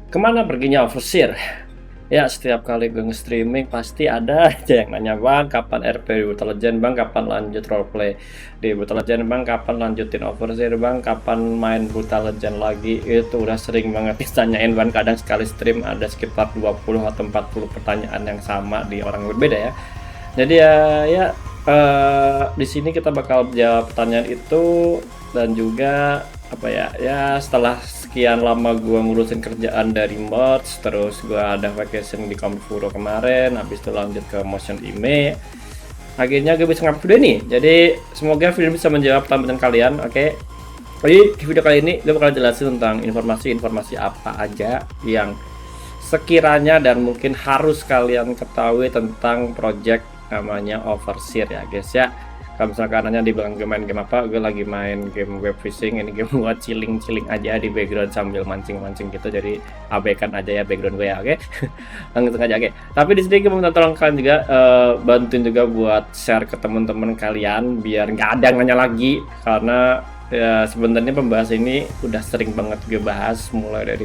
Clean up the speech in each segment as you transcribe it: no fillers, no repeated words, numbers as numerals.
Kemana perginya Overseer? Ya, setiap kali gue nge-streaming pasti ada aja yang nanya, Bang, kapan RP di Brutal Legend, Bang, kapan lanjut roleplay di Brutal Legend, Bang, kapan lanjutin Overseer, Bang, kapan main Brutal Legend lagi. Itu udah sering banget ditanyain, Bang. Kadang sekali stream ada sekitar 20 atau 40 pertanyaan yang sama di orang berbeda ya. Jadi di sini kita bakal jawab pertanyaan itu. Dan juga apa ya, setelah sekian lama gua ngurusin kerjaan dari merch, terus gua ada vacation di Komifuro kemarin, habis itu lanjut ke Motion Ime, akhirnya gue bisa ngupload video ini. Jadi semoga video ini bisa menjawab pertanyaan kalian. Oke, jadi di video kali ini gue bakal jelasin tentang informasi-informasi apa aja yang sekiranya dan mungkin harus kalian ketahui tentang project namanya Overseer ya guys ya. Kalau misalkan nanya di belakang gue main game apa, gue lagi main game web fishing. Ini game buat chilling aja di background sambil mancing gitu, jadi abaikan aja ya background gue ya, oke? Langsung aja, oke. Tapi di sini gue minta tolong kalian juga bantuin juga buat share ke teman-teman kalian biar nggak ada yang nanya lagi, karena ya sebenarnya pembahasan ini udah sering banget gue bahas, mulai dari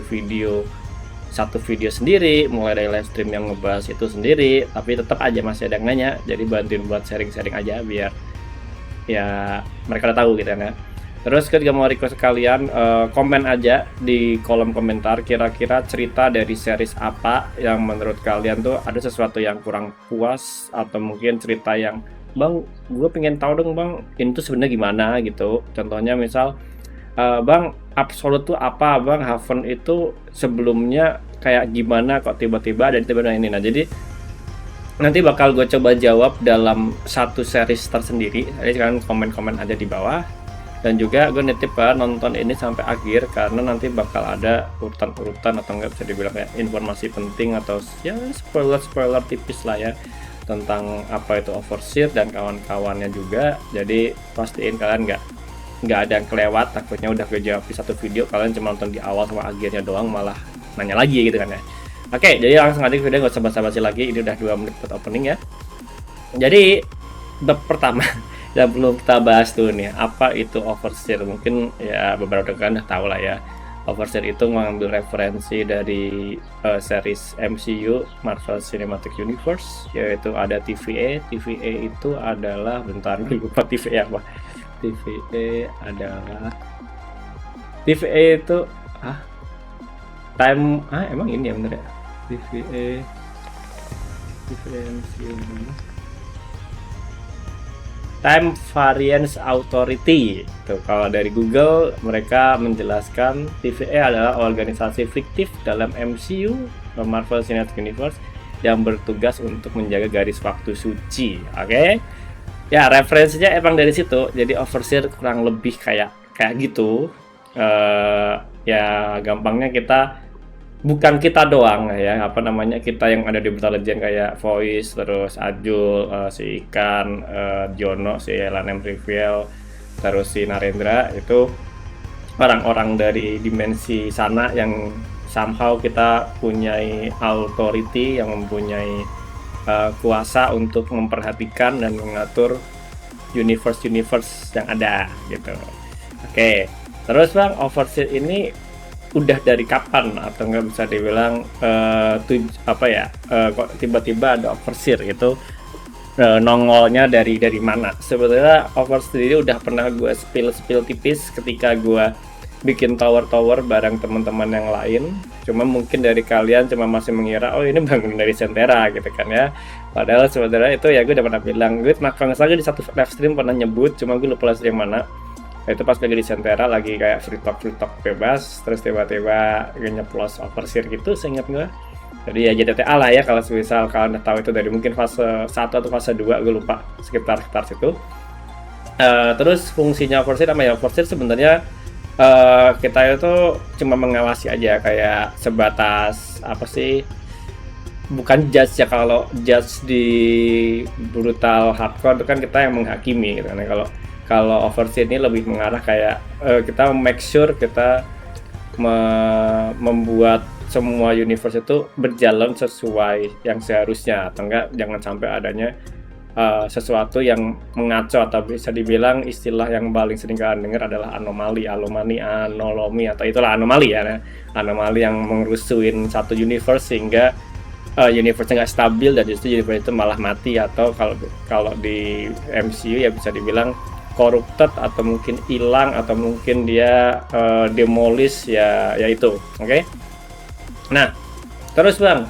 satu video sendiri, mulai dari live stream yang ngebahas itu sendiri, tapi tetap aja masih ada yang nanya. Jadi bantuin buat sharing-sharing aja biar ya mereka udah tahu gitu kan ya. Terus juga mau request kalian komen aja di kolom komentar kira-kira cerita dari series apa yang menurut kalian tuh ada sesuatu yang kurang puas, atau mungkin cerita yang, Bang, gue pengen tahu dong, Bang, ini tuh sebenarnya gimana gitu. Contohnya misal, Bang, Absolute tuh apa, Bang, Haven itu sebelumnya kayak gimana kok tiba-tiba ada tiba-tiba ini. Nah, jadi nanti bakal gue coba jawab dalam satu series tersendiri. Jadi kalian komen-komen aja di bawah. Dan juga gue nitip nonton ini sampai akhir, karena nanti bakal ada urutan-urutan atau enggak bisa dibilang kayak informasi penting atau ya spoiler tipis lah ya tentang apa itu Overseer dan kawan-kawannya juga. Jadi pastiin kalian nggak ada yang kelewat, takutnya udah gue jawab di satu video kalian cuma nonton di awal sama akhirnya doang malah nanya lagi gitu kan ya. Oke, jadi langsung aja ke video, nggak usah basa-basi lagi. Ini udah 2 menit buat opening ya. Jadi bab pertama yang belum kita bahas tuh nih, apa itu Overseer. Mungkin ya beberapa kan udah tahu lah ya. Overseer itu mengambil referensi dari series MCU, Marvel Cinematic Universe, yaitu ada TVA. TVA itu adalah, bentar gue lupa TVA apa. TVA adalah, TVA itu emang ini ya bener ya. TVA MCU Time Variance Authority. Tuh, kalau dari Google mereka menjelaskan TVA adalah organisasi fiktif dalam MCU, Marvel Cinematic Universe, yang bertugas untuk menjaga garis waktu suci. Oke? Ya, referensinya emang dari situ. Jadi Overseer kurang lebih kayak gitu. Ya gampangnya bukan kita doang ya, kita yang ada di Brutal Legend kayak Voice, terus Ajul, si Ikan, Jono, si Elanem Trivial, terus si Narendra, itu orang-orang dari dimensi sana yang somehow kita punyai authority, yang mempunyai kuasa untuk memperhatikan dan mengatur universe yang ada gitu. Oke, terus Bang, Overseer ini udah dari kapan, atau nggak bisa dibilang kok tiba-tiba ada Overseer itu nongolnya dari mana? Sebetulnya Overseer ini udah pernah gue spill tipis ketika gue bikin tower bareng teman-teman yang lain. Cuma mungkin dari kalian cuma masih mengira, oh ini bangun dari Sentera gitu kan ya. Padahal sebenarnya itu ya gue udah pernah bilang, gue kalau nggak salah di satu live stream pernah nyebut, cuma gue lupa live stream mana. Itu pas lagi di Sentera, lagi kayak free talk bebas, terus tiba-tiba nyeplos Overseer gitu, seingat gue. Jadi ya JTTA lah ya, kalau misal kalian udah tahu itu dari mungkin fase 1 atau fase 2, gue lupa, sekitar situ. Terus fungsinya Overseer apa ya? Overseer sebenarnya kita itu cuma mengawasi aja, kayak sebatas apa sih, bukan judge ya. Kalau judge di brutal hardcore itu kan kita yang menghakimi gitu kan. Kalau Overseer ini lebih mengarah kayak kita make sure kita membuat semua universe itu berjalan sesuai yang seharusnya, atau enggak jangan sampai adanya sesuatu yang mengaco, atau bisa dibilang istilah yang paling sering kalian dengar adalah anomali, anolomi, atau itulah anomali ya, anomali yang mengerusuin satu universe sehingga universe-nya nggak stabil dan justru universe itu malah mati, atau kalau kalau di MCU ya bisa dibilang corrupted, atau mungkin hilang, atau mungkin dia demolish ya, ya itu. Oke. Nah, terus Bang,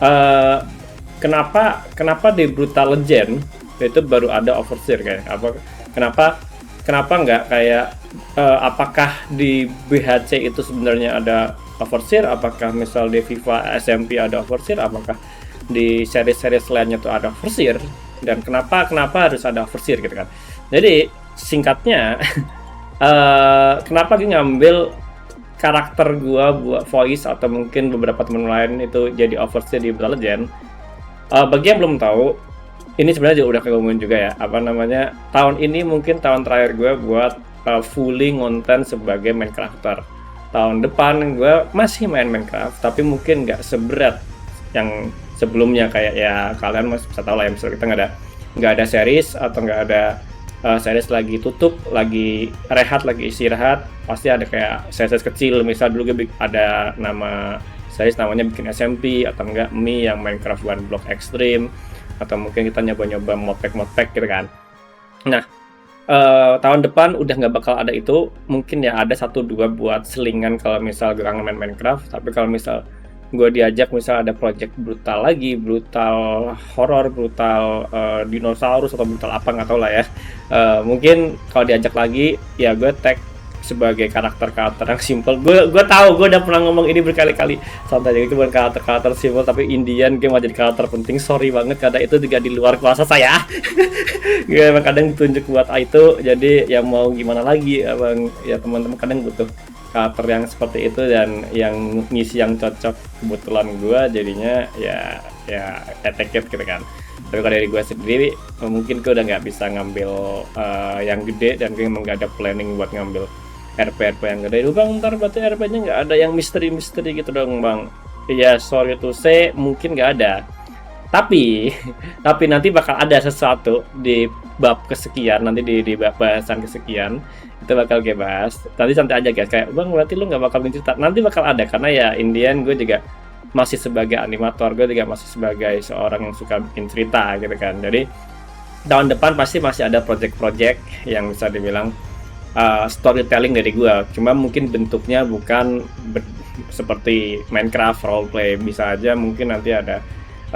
eh, kenapa di Brutal Legend itu baru ada overseer kayak apa? Kenapa nggak kayak apakah di BHC itu sebenarnya ada overseer? Apakah misal di FIFA SMP ada overseer? Apakah di seri-seri lainnya tuh ada overseer? Dan kenapa harus ada overseer gitu kan? Jadi singkatnya, kenapa gue ngambil karakter gua buat voice atau mungkin beberapa teman lain itu jadi overseer di Brutal Legend. Bagi yang belum tahu, ini sebenarnya udah keumuman juga ya. Apa namanya? Tahun ini mungkin tahun terakhir gue buat fully ngonten sebagai main crafter. Tahun depan gue masih main Minecraft, tapi mungkin nggak seberat yang sebelumnya, kayak ya kalian masih bisa tahu lah ya, misalnya kita nggak ada series atau nggak ada series lagi tutup, lagi rehat, lagi istirahat, pasti ada kayak series kecil. Misal dulu gue ada nama series namanya bikin SMP, atau enggak Mi yang Minecraft One Block Extreme, atau mungkin kita nyoba-nyoba modpack gitu kan. Nah, tahun depan udah nggak bakal ada itu, mungkin ya ada 1-2 buat selingan kalau misal gue kangen main Minecraft. Tapi kalau misal gue diajak, misal ada project brutal lagi, brutal horror, brutal dinosaurus, atau brutal apa nggak tau lah ya, mungkin kalau diajak lagi ya gue tag sebagai karakter-karakter yang simple. Gue tahu, gue udah pernah ngomong ini berkali-kali, santai aja, itu bukan karakter-karakter simple, tapi Indian game jadi karakter penting. Sorry banget karena itu juga di luar kuasa saya. Gue emang kadang ditunjuk buat itu, jadi ya mau gimana lagi, abang ya, teman-teman kadang butuh karakter yang seperti itu dan yang ngisi yang cocok. Kebetulan gue jadinya ya etiket gitu kan. Tapi kalau dari gue sendiri mungkin gue udah nggak bisa ngambil yang gede, dan gue emang nggak ada planning buat ngambil RP yang gede. Bang, ntar berarti RP-nya nggak ada yang misteri gitu dong Bang. Iya, sorry to say, mungkin nggak ada. Tapi nanti bakal ada sesuatu di bab kesekian, nanti di bab bahasan kesekian itu bakal gue bahas. Nanti santai aja guys, kayak Bang berarti lu nggak bakal cerita. Nanti bakal ada, karena ya Indian gue juga masih sebagai animator, gue juga masih sebagai seorang yang suka bikin cerita gitu kan. Jadi tahun depan pasti masih ada project-project yang bisa dibilang storytelling dari gue, cuma mungkin bentuknya bukan seperti Minecraft roleplay. Bisa aja mungkin nanti ada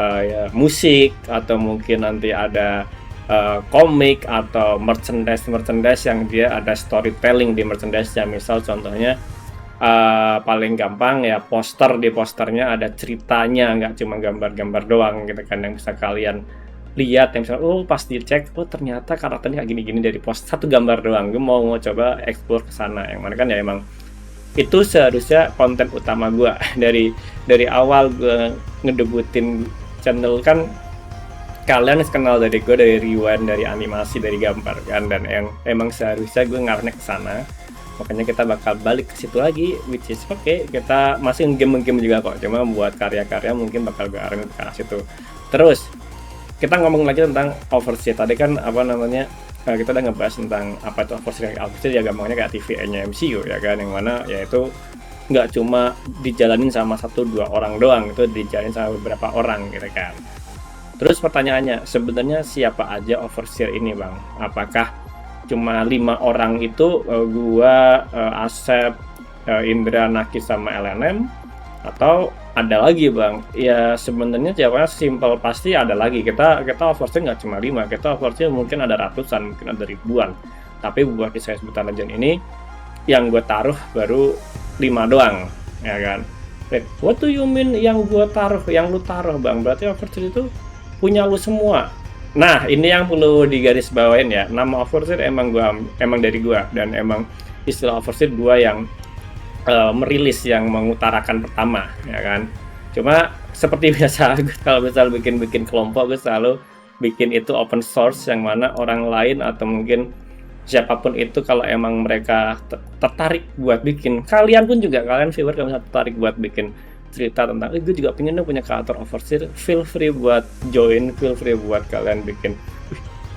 ya, musik, atau mungkin nanti ada komik atau merchandise yang dia ada storytelling di merchandise-nya. Misal contohnya paling gampang ya poster, di posternya ada ceritanya, nggak cuma gambar-gambar doang gitu kan, yang bisa kalian lihat, yang misalnya pas dicek ternyata karakternya kayak gini-gini dari post satu gambar doang. Gue mau coba explore ke sana, yang mana kan ya emang itu seharusnya konten utama gue. dari awal gue ngedebutin channel kan, kalian kenal dari gue dari rewind, dari animasi, dari gambar kan, dan yang emang seharusnya gue ngarahnya ke sana. Makanya kita bakal balik ke situ lagi, which is okay. Kita masih game juga kok, cuma buat karya-karya mungkin bakal gue arahin ke arah situ. Terus kita ngomong lagi tentang overseer. Tadi kan apa namanya, kita udah ngebahas tentang apa itu overseer. Overseer ya gampangnya kayak TVA-nya MCU ya kan, yang mana yaitu nggak cuma dijalanin sama 1-2 orang doang, itu dijalanin sama beberapa orang gitu kan. Terus pertanyaannya, sebenarnya siapa aja overseer ini Bang? Apakah cuma 5 orang itu, gua, Asep, Indra, Naki, sama LNM, atau ada lagi Bang? Ya sebenarnya jawabannya simpel, pasti ada lagi. Kita overseer nggak cuma 5, kita overseer mungkin ada ratusan, mungkin ada ribuan. Tapi buat kisah Brutal Legend ini yang gue taruh baru 5 doang, ya kan? Wait, what do you mean yang gue taruh, yang lu taruh Bang? Berarti overseer itu punya lu semua. Nah, ini yang perlu digarisbawain ya. Nama overseer emang dari gua, dan emang istilah overseer gua yang merilis, yang mengutarakan pertama, ya kan. Cuma seperti biasa, kalau misal bikin kelompok, gue selalu bikin itu open source, yang mana orang lain atau mungkin siapapun itu kalau emang mereka tertarik buat bikin, kalian pun juga, kalian viewer kalau misalnya tertarik buat bikin cerita tentang, gue juga pengen dong punya karakter Overseer, feel free buat join, feel free buat kalian bikin.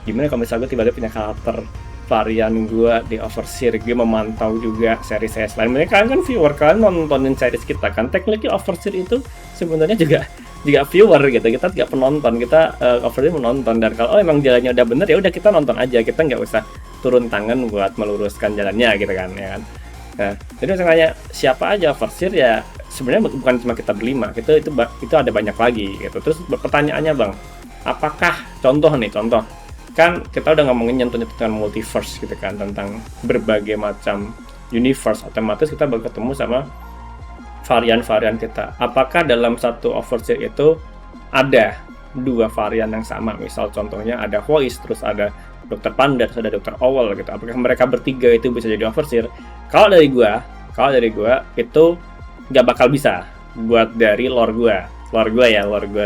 Gimana kalau misalnya gue tiba-tiba punya karakter varian gue di Overseer, gue memantau juga series lain. Mereka kan viewer, kalian nontonin series kita kan, technically Overseer itu sebenarnya juga viewer gitu, kita juga penonton, kita Overseer menonton, dan kalau emang jalannya udah bener ya udah kita nonton aja, kita nggak usah turun tangan buat meluruskan jalannya gitu kan, ya kan. Nah, jadi misalnya siapa aja Overseer ya sebenarnya bukan cuma kita berlima, itu ada banyak lagi gitu. Terus pertanyaannya Bang, apakah contoh kan kita udah ngomongin nyentuh tentang multiverse gitu kan, tentang berbagai macam universe, otomatis kita bakal ketemu sama varian-varian kita. Apakah dalam satu Overseer itu ada dua varian yang sama? Misal contohnya ada Voice, terus ada Dr. Panda, terus ada Dr. Owl gitu. Apakah mereka bertiga itu bisa jadi Overseer? Kalau dari gua itu nggak bakal bisa. Buat dari lore gua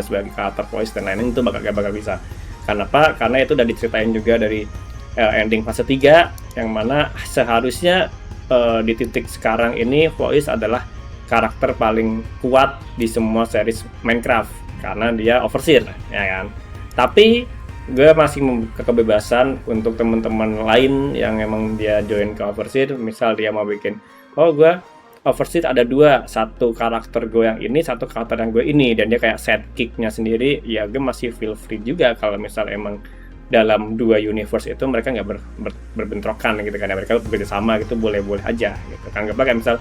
sebagai karakter Voice dan lain-lain itu gak bakal bisa. Kenapa? Karena itu udah diceritain juga dari ending fase 3, yang mana seharusnya di titik sekarang ini Voice adalah karakter paling kuat di semua series Minecraft karena dia Overseer, ya kan. Tapi gue masih membuka kebebasan untuk teman-teman lain yang emang dia join ke Overseer, misal dia mau bikin, gue Overseer ada dua, satu karakter gue yang ini, satu karakter yang gue ini, dan dia kayak sidekicknya sendiri, ya gue masih feel free juga kalau misal emang dalam dua universe itu mereka nggak berbentrokan gitu kan, mereka bekerja sama gitu, boleh-boleh aja gitu kan. Kayak misal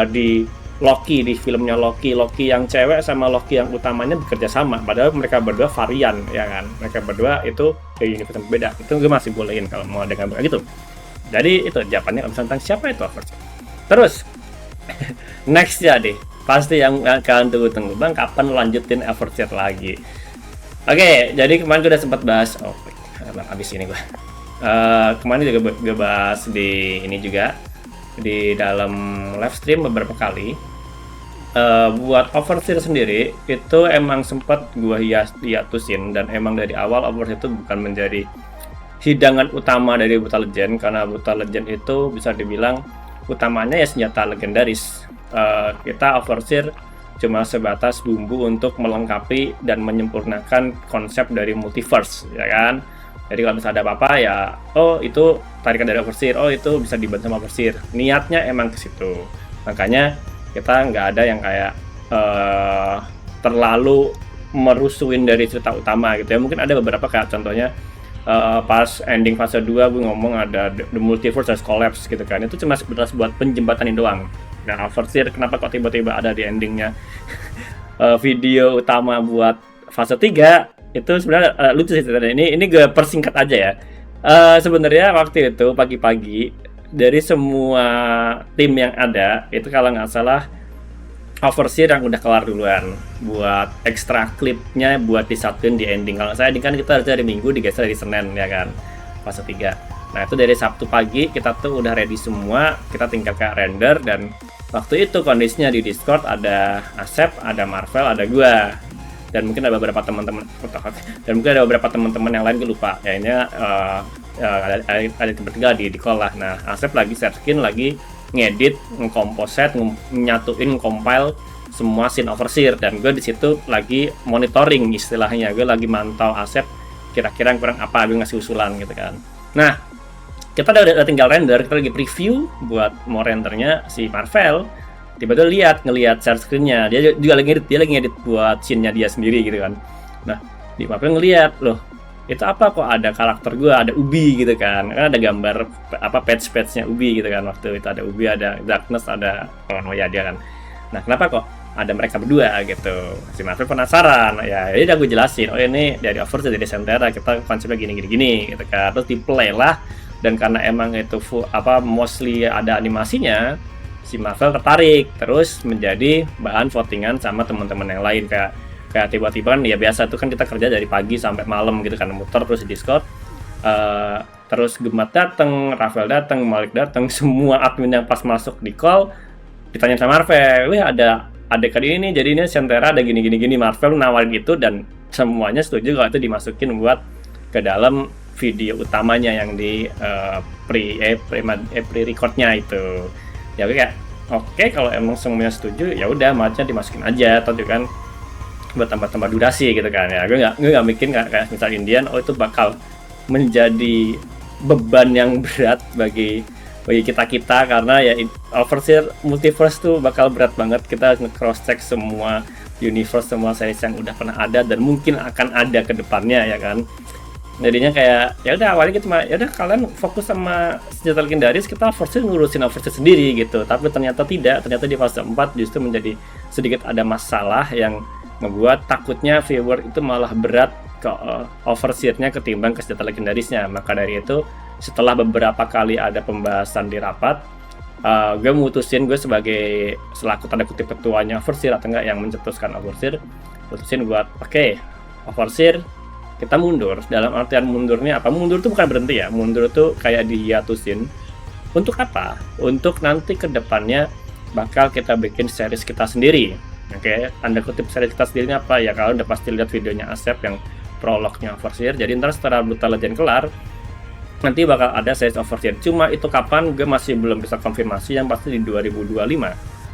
di Loki, di filmnya Loki yang cewek sama Loki yang utamanya bekerja sama, padahal mereka berdua varian, ya kan, mereka berdua itu dari universe yang berbeda, itu gue masih bolehin kalau mau dengan gitu. Jadi itu jawabannya tentang siapa itu Overseer. Terus next ya deh, pasti yang kalian tunggu-tunggu, Bang, kapan lanjutin Overseer lagi? Oke, jadi kemarin gue udah sempat bahas, abis ini gue kemarin juga gue bahas di ini juga di dalam live stream beberapa kali. Buat Overseer sendiri itu emang sempat gue hiatusin, dan emang dari awal Overseer itu bukan menjadi hidangan utama dari Brutal Legend, karena Brutal Legend itu bisa dibilang utamanya ya senjata legendaris. Kita Overseer cuma sebatas bumbu untuk melengkapi dan menyempurnakan konsep dari multiverse, ya kan. Jadi kalau misalnya ada apa-apa ya, itu tarikan dari Overseer, itu bisa dibantu sama Overseer. Niatnya emang ke situ. Makanya kita nggak ada yang kayak terlalu merusuin dari cerita utama gitu ya. Mungkin ada beberapa kayak contohnya pas ending fase 2 gue ngomong ada the multiverse has collapsed gitu kan, itu cuma sebenarnya buat penjembatanin doang. Dan Overseer kenapa kok tiba-tiba ada di endingnya video utama buat fase 3 itu sebenarnya lucu sih. Ini gue persingkat aja ya. Sebenarnya waktu itu pagi-pagi dari semua tim yang ada itu kalau nggak salah Overseer yang udah kelar duluan, buat ekstra klipnya buat disatuin di ending. Kalau saya ini kan kita harus dari Minggu digeser dari Senin, ya kan, fase 3. Nah itu dari Sabtu pagi kita tuh udah ready semua, kita tinggal kayak render. Dan waktu itu kondisinya di Discord ada Asep, ada Marvel, ada gua, dan mungkin ada beberapa teman-teman yang lain, gue lupa kayaknya. Ada bertiga di call lah. Nah Asep lagi share screen, lagi ngedit, ngkomposet, nyatuin, compile semua scene Overseer, dan gue di situ lagi monitoring istilahnya, gue lagi mantau Asep kira-kira kurang apa, gue ngasih usulan gitu kan. Nah kita udah tinggal render, kita lagi preview buat mau rendernya si Marvel, tiba-tiba ngelihat share screen-nya, dia juga lagi ngedit buat scene-nya dia sendiri gitu kan. Nah di Marvel ngelihat, loh itu apa kok ada karakter gue, ada Ubi gitu kan ada gambar patch-nya Ubi gitu kan. Waktu itu ada Ubi, ada Darkness, ada dia kan. Nah kenapa kok ada mereka berdua gitu, si Marvel penasaran ya. Jadi udah gue jelasin, ini dari Overseer, dari Sentera, kita konsepnya gini gitu kan. Terus di play lah, dan karena emang itu mostly ada animasinya, si Marvel tertarik, terus menjadi bahan votingan sama teman-teman yang lain. Kayak tiba-tiba kan ya biasa tuh kan kita kerja dari pagi sampai malam gitu kan, muter terus di Discord, terus Gemat datang, Rafael datang, Malik datang, semua admin yang pas masuk di call ditanya sama Marvel, ada kali ini jadi ini Sentera ada gini. Marvel nawarin itu, dan semuanya setuju kalau itu dimasukin buat ke dalam video utamanya yang di pre-recordnya itu. Ya kayak Oke, kalau emang semuanya setuju ya udah matchnya dimasukin aja, atau juga kan buat tambah-tambah durasi gitu kan ya. Gue nggak bikin kayak misal Indian, oh itu bakal menjadi beban yang berat bagi kita karena ya Overseer Multiverse tuh bakal berat banget. Kita harus cross check semua universe, semua series yang udah pernah ada dan mungkin akan ada ke depannya ya kan. Jadinya kayak ya udah awalnya kita ya udah kalian fokus sama senjata legendaris, kita Overseer ngurusin Overseer sendiri gitu. Tapi ternyata tidak, ternyata di fase 4 justru menjadi sedikit ada masalah yang ngebuat takutnya viewer itu malah berat ke Overseer-nya ketimbang ke senjata legendarisnya. Maka dari itu setelah beberapa kali ada pembahasan di rapat, gue mutusin, gue sebagai selaku tanda kutip ketuanya Overseer atau enggak yang mencetuskan Overseer, mutusin buat oke, Overseer kita mundur. Dalam artian mundurnya apa? Mundur tuh bukan berhenti ya, mundur tuh kayak dihiatusin. Untuk apa? Untuk nanti ke depannya bakal kita bikin series kita sendiri. Oke, tanda kutip series kita sendiri apa ya? Kalian udah pasti lihat videonya Asep yang prolognya Overseer. Jadi ntar setelah Brutal Legend kelar, nanti bakal ada series Overseer. Cuma itu kapan gue masih belum bisa konfirmasi, yang pasti di 2025.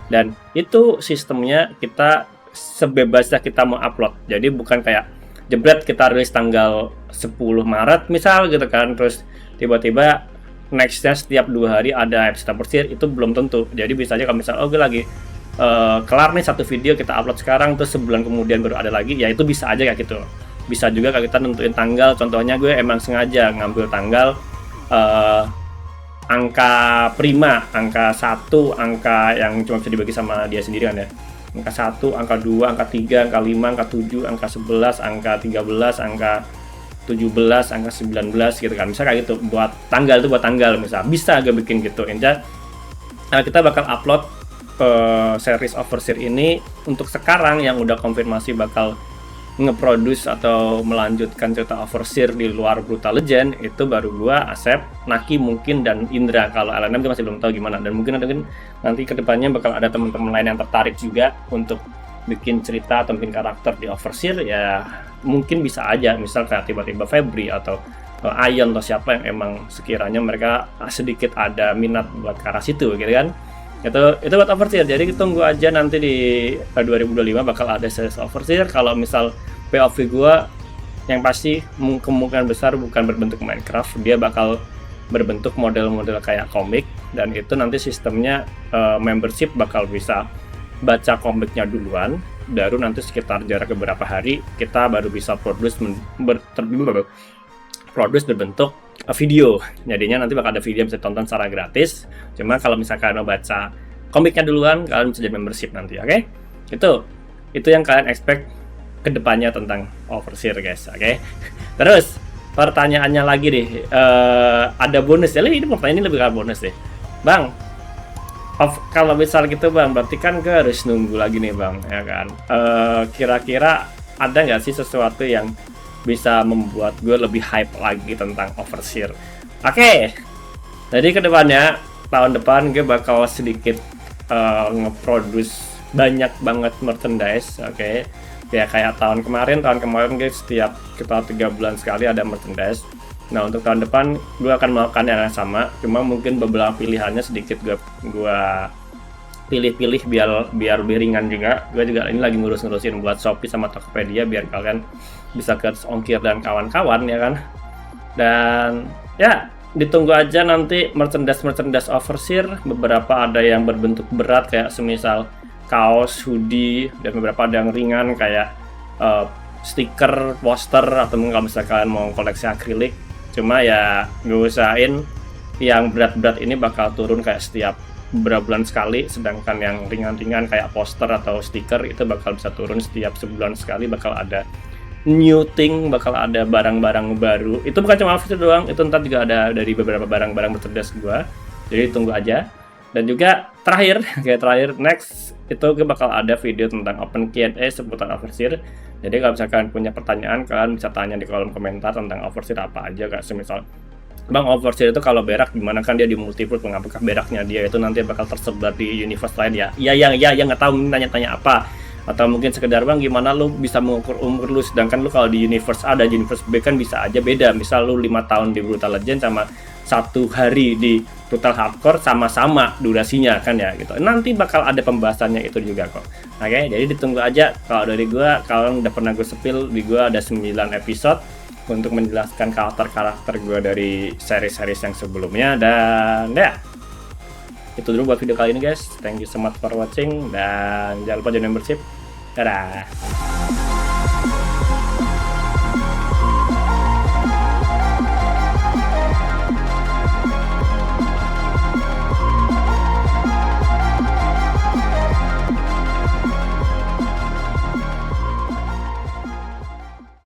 Dan itu sistemnya kita sebebasnya kita mau upload. Jadi bukan kayak jebret kita rilis tanggal 10 Maret misal gitu kan, terus tiba-tiba nextnya setiap 2 hari ada episode Overseer, itu belum tentu. Jadi bisa aja kalau misal gue lagi kelar nih satu video kita upload sekarang, terus sebulan kemudian baru ada lagi, ya itu bisa aja kayak gitu. Bisa juga kalau kita nentuin tanggal, contohnya gue emang sengaja ngambil tanggal angka prima, angka 1, angka yang cuma bisa dibagi sama dia sendiri kan ya. Angka 1, angka 2, angka 3, angka 5, angka 7, angka 11, angka 13, angka 17, angka 19 gitu kan. Bisa kayak gitu, buat tanggal itu buat tanggal misal. Bisa gue bikin gitu. Intinya kita bakal upload series Overseer ini untuk sekarang yang udah konfirmasi bakal nge-produce atau melanjutkan cerita Overseer di luar Brutal Legend, itu baru gua, Asep, Naki mungkin, dan Indra. Kalau LNM itu masih belum tahu gimana, dan mungkin nanti kedepannya bakal ada teman-teman lain yang tertarik juga untuk bikin cerita atau bikin karakter di Overseer. Ya mungkin bisa aja, misal kayak tiba-tiba Febri atau Ion atau siapa yang emang sekiranya mereka sedikit ada minat buat ke arah situ gitu kan. Itu buat Overseer. Jadi tunggu aja nanti di 2025 bakal ada series Overseer. Kalau misal POV gue yang pasti kemungkinan besar bukan berbentuk Minecraft, dia bakal berbentuk model-model kayak komik, dan itu nanti sistemnya membership bakal bisa baca komiknya duluan, baru nanti sekitar jarak beberapa hari kita baru bisa produce berbentuk video. Jadinya nanti bakal ada video yang bisa tonton secara gratis. Cuma kalau misalkan mau baca komiknya duluan, kalian bisa jadi membership nanti, oke? Itu yang kalian expect kedepannya tentang Overseer, guys, oke? Terus pertanyaannya lagi deh, ada bonus ya? Ini pertanyaan ini lebih ke bonus deh, Bang. Kalau misal gitu Bang, berarti kan gue harus nunggu lagi nih Bang, ya kan? Kira-kira ada nggak sih sesuatu yang bisa membuat gue lebih hype lagi tentang Overseer? Oke, jadi kedepannya tahun depan gue bakal sedikit nge-produce banyak banget merchandise, oke? Ya kayak tahun kemarin gue setiap kita 3 bulan sekali ada merchandise. Nah untuk tahun depan gue akan melakukan yang sama, cuma mungkin beberapa pilihannya sedikit gue pilih-pilih biar lebih ringan juga. Gue juga ini lagi ngurusin buat Shopee sama Tokopedia biar kalian bisa ke ongkir dan kawan-kawan ya kan. Dan ya ditunggu aja nanti merchandise Overseer. Beberapa ada yang berbentuk berat kayak semisal kaos, hoodie, dan beberapa ada yang ringan kayak stiker, poster, atau kalau misalkan mau koleksi akrilik. Cuma ya gue usahain yang berat-berat ini bakal turun kayak setiap beberapa bulan sekali, sedangkan yang ringan-ringan kayak poster atau stiker itu bakal bisa turun setiap sebulan sekali. Bakal ada new thing, bakal ada barang-barang baru. Itu bukan cuma Overseer doang, itu ntar juga ada dari beberapa barang-barang merchandise gue. Jadi tunggu aja. Dan juga terakhir next itu gue bakal ada video tentang open Q&A seputar Overseer. Jadi kalau misalkan punya pertanyaan, kalian bisa tanya di kolom komentar tentang Overseer apa aja, kayak semisal Bang, Overseer itu kalau berak gimana, kan dia di multiverse, apakah beraknya dia itu nanti bakal tersebar di universe lain ya? Ya nggak tahu tanya-tanya apa. Atau mungkin sekedar Bang gimana lu bisa mengukur umur lu, sedangkan lu kalau di universe A dan universe B kan bisa aja beda. Misal lu 5 tahun di Brutal Legend sama 1 hari di brutal hardcore sama-sama durasinya kan ya gitu. Nanti bakal ada pembahasannya itu juga kok. Oke, jadi ditunggu aja. Kalau dari gua, kalau udah pernah gue spill, di gua ada 9 episode untuk menjelaskan karakter-karakter gua dari seri-series yang sebelumnya. Dan ya, itu dulu buat video kali ini guys. Thank you so much for watching, dan jangan lupa join membership. Dadah.